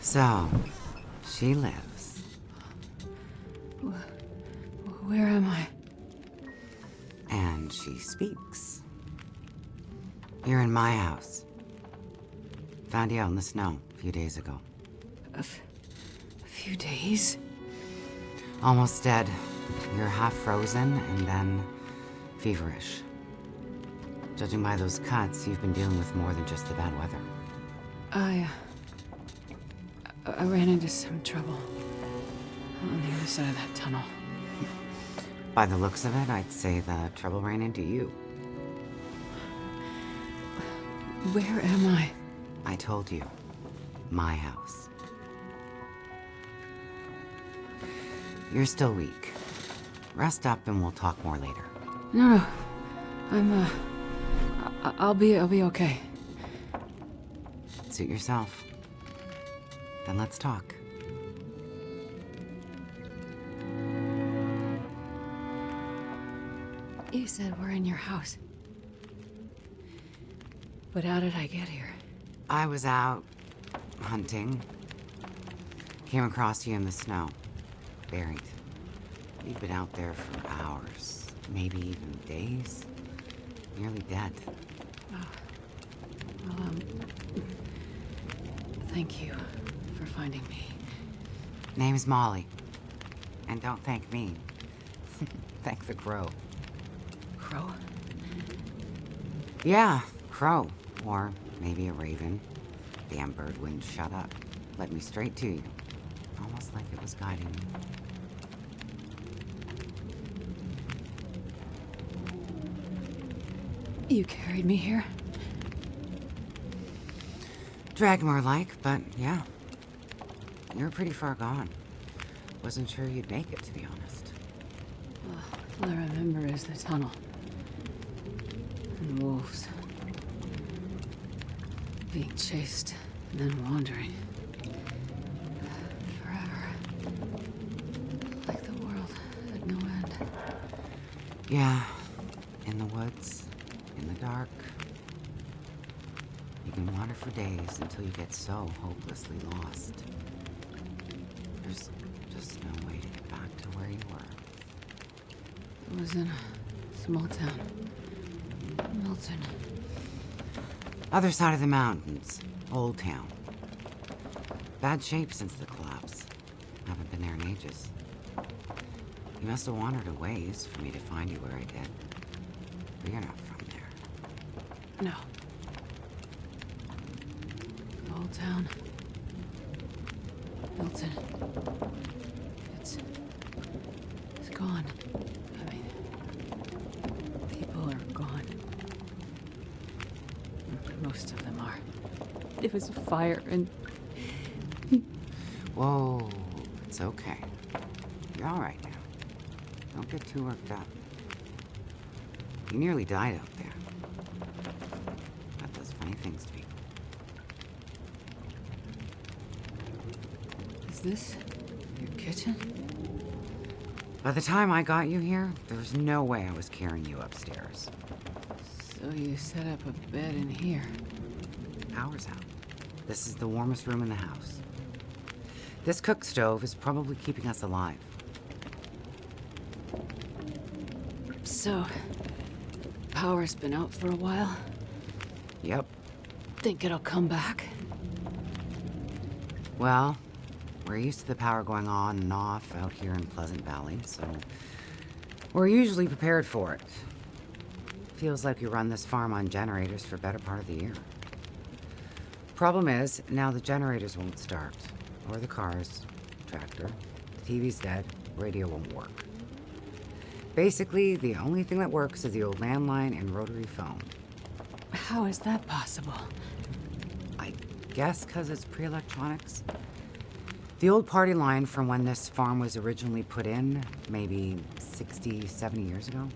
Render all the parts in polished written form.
So, she lives. Where am I? And she speaks. You're in my house. Found you out in the snow a few days ago. A few days? Almost dead. You're half frozen and then feverish. Judging by those cuts, you've been dealing with more than just the bad weather. I ran into some trouble on the other side of that tunnel. By the looks of it, I'd say the trouble ran into you. Where am I? I told you. My house. You're still weak. Rest up and we'll talk more later. No. I'll be okay. Suit yourself. Then let's talk. You said we're in your house. But how did I get here? I was out hunting. Came across you in the snow. Buried. You'd been out there for hours, maybe even days. Nearly dead. Oh. Well, thank you for finding me. Name's Molly. And don't thank me. Thank the crow. Crow? Yeah, crow. Or maybe a raven. Damn bird wouldn't shut up. Led me straight to you. Almost like it was guiding me. You carried me here? Drag more like, but yeah. You're pretty far gone. Wasn't sure you'd make it, to be honest. All I remember is the tunnel. And wolves. Being chased, and then wandering. Forever. Like the world had no end. Yeah, in the woods, in the dark. You can wander for days until you get so hopelessly lost. There's just no way to get back to where you were. It was in a small town. Milton. Other side of the mountains, Old Town. Bad shape since the collapse. Haven't been there in ages. You must have wandered a ways for me to find you where I did. But you're not from there. No. Old Town. Milton. It's gone. I mean, people are gone. Most of them are. It was fire and... Whoa, it's okay. You're all right now. Don't get too worked up. You nearly died out there. That does funny things to people. Is this your kitchen? By the time I got you here, there was no way I was carrying you upstairs. So you set up a bed in here. Power's out. This is the warmest room in the house. This cook stove is probably keeping us alive. So, power's been out for a while. Yep. Think it'll come back? Well, we're used to the power going on and off out here in Pleasant Valley, so we're usually prepared for it. Feels like we run this farm on generators for a better part of the year. Problem is, now the generators won't start. Or the cars, tractor. The TV's dead, radio won't work. Basically, the only thing that works is the old landline and rotary phone. How is that possible? I guess because it's pre-electronics. The old party line from when this farm was originally put in, maybe 60, 70 years ago.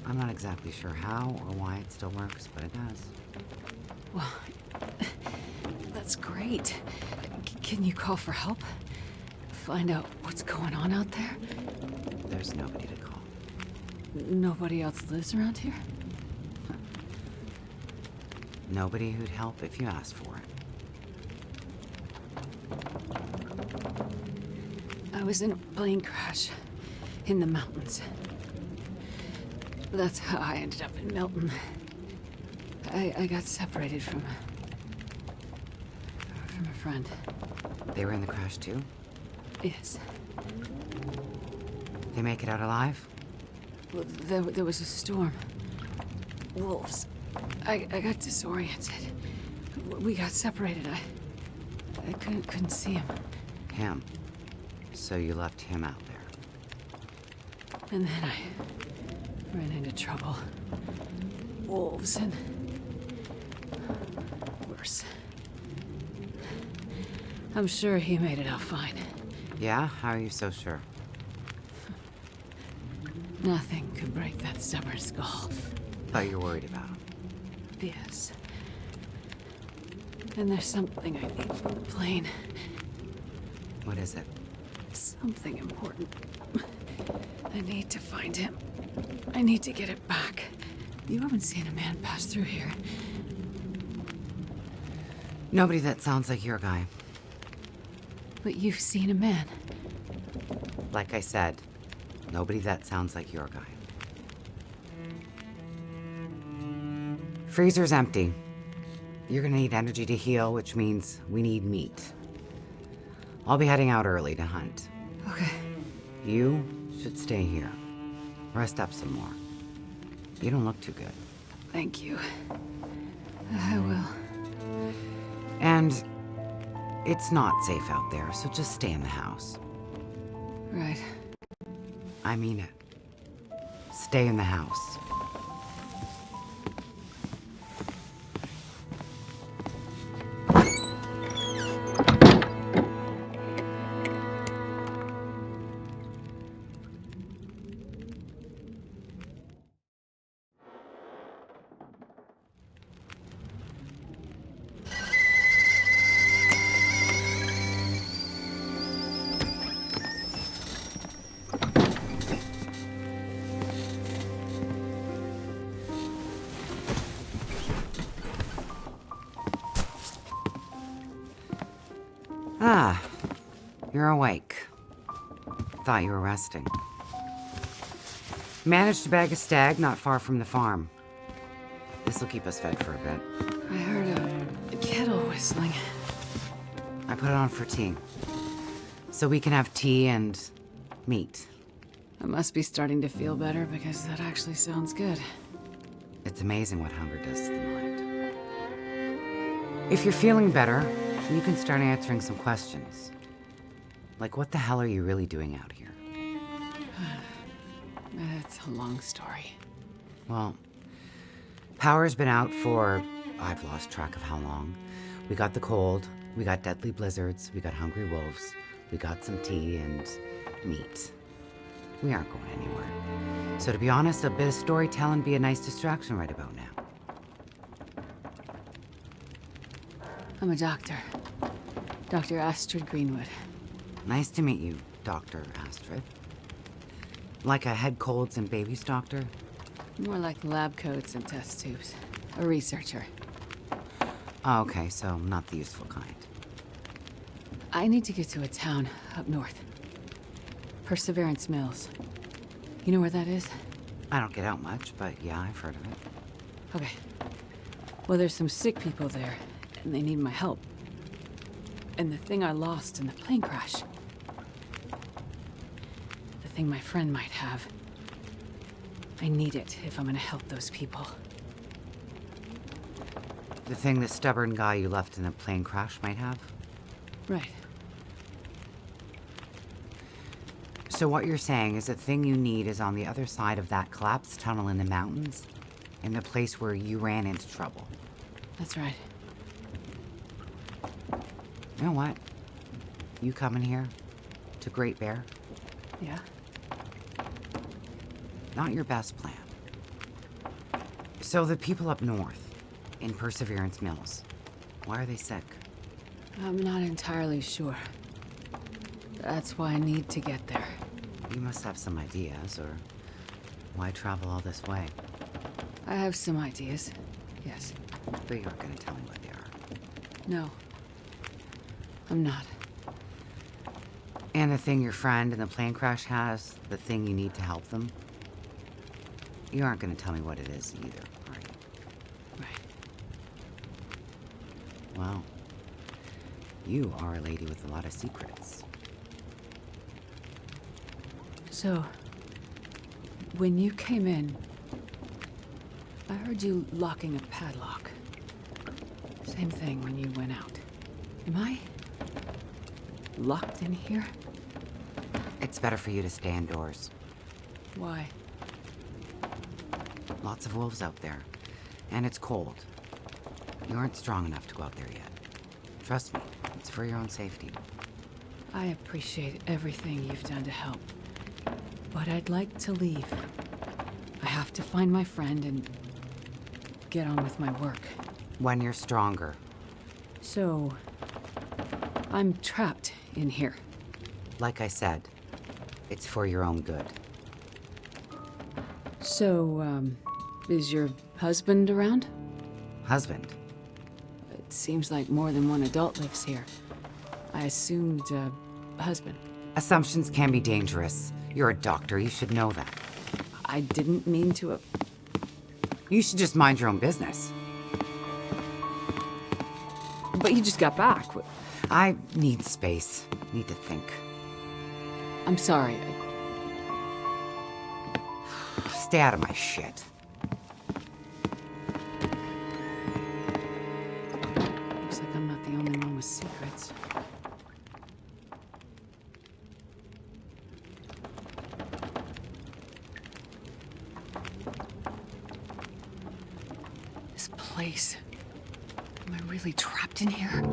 I'm not exactly sure how or why it still works, but it does. Well, that's great. Can you call for help? Find out what's going on out there? There's nobody to call. Nobody else lives around here? Nobody who'd help if you asked for it. I was in a plane crash in the mountains. That's how I ended up in Milton. I got separated from a friend. They were in the crash too? Yes. They make it out alive? Well, there was a storm. Wolves. I got disoriented. We got separated. I couldn't see him. Him. So you left him out there. And then I ran into trouble. Wolves and worse. I'm sure he made it out fine. Yeah? How are you so sure? Nothing could break that stubborn skull. But you're worried about him. Yes. And there's something I need from the plane. What is it? Something important. I need to find him. I need to get it back. You haven't seen a man pass through here. Nobody that sounds like your guy. But you've seen a man. Like I said, nobody that sounds like your guy. Freezer's empty. You're gonna need energy to heal, which means we need meat. I'll be heading out early to hunt. Okay. You should stay here. Rest up some more. You don't look too good. Thank you. I will. And it's not safe out there, so just stay in the house. Right. I mean it. Stay in the house. Ah, you're awake. Thought you were resting. Managed to bag a stag not far from the farm. This'll keep us fed for a bit. I heard a kettle whistling. I put it on for tea. So we can have tea and meat. I must be starting to feel better because that actually sounds good. It's amazing what hunger does to the mind. If you're feeling better, you can start answering some questions. Like, what the hell are you really doing out here? It's a long story. Well, power's been out for, I've lost track of how long. We got the cold, we got deadly blizzards, we got hungry wolves, we got some tea and meat. We aren't going anywhere. So to be honest, a bit of storytelling be a nice distraction right about now. I'm a doctor. Dr. Astrid Greenwood. Nice to meet you, Dr. Astrid. Like a head colds and babies doctor? More like lab coats and test tubes. A researcher. Oh, okay, so not the useful kind. I need to get to a town up north. Perseverance Mills. You know where that is? I don't get out much, but yeah, I've heard of it. Okay. Well, there's some sick people there, and they need my help. And the thing I lost in the plane crash. The thing my friend might have. I need it if I'm gonna help those people. The thing the stubborn guy you left in the plane crash might have? Right. So what you're saying is the thing you need is on the other side of that collapsed tunnel in the mountains, in the place where you ran into trouble. That's right. You know what? You coming here to Great Bear? Yeah? Not your best plan. So the people up north, in Perseverance Mills, why are they sick? I'm not entirely sure. That's why I need to get there. You must have some ideas, or why travel all this way? I have some ideas. Yes. But you aren't going to tell me what they are. No. I'm not. And the thing your friend in the plane crash has, the thing you need to help them? You aren't going to tell me what it is either, are you? Right. Well, you are a lady with a lot of secrets. So, when you came in, I heard you locking a padlock. Same thing when you went out. Am I locked in here? It's better for you to stay indoors. Why? Lots of wolves out there, and it's cold. You aren't strong enough to go out there yet. Trust me, it's for your own safety. I appreciate everything you've done to help, but I'd like to leave. I have to find my friend and get on with my work. When you're stronger. So, I'm trapped in here. Like I said, it's for your own good. So, is your husband around? Husband? It seems like more than one adult lives here. I assumed, husband. Assumptions can be dangerous. You're a doctor, you should know that. I didn't mean to. You should just mind your own business. But you just got back. I need space. Need to think. I'm sorry. Stay out of my shit. Looks like I'm not the only one with secrets. This place. Am I really trapped in here?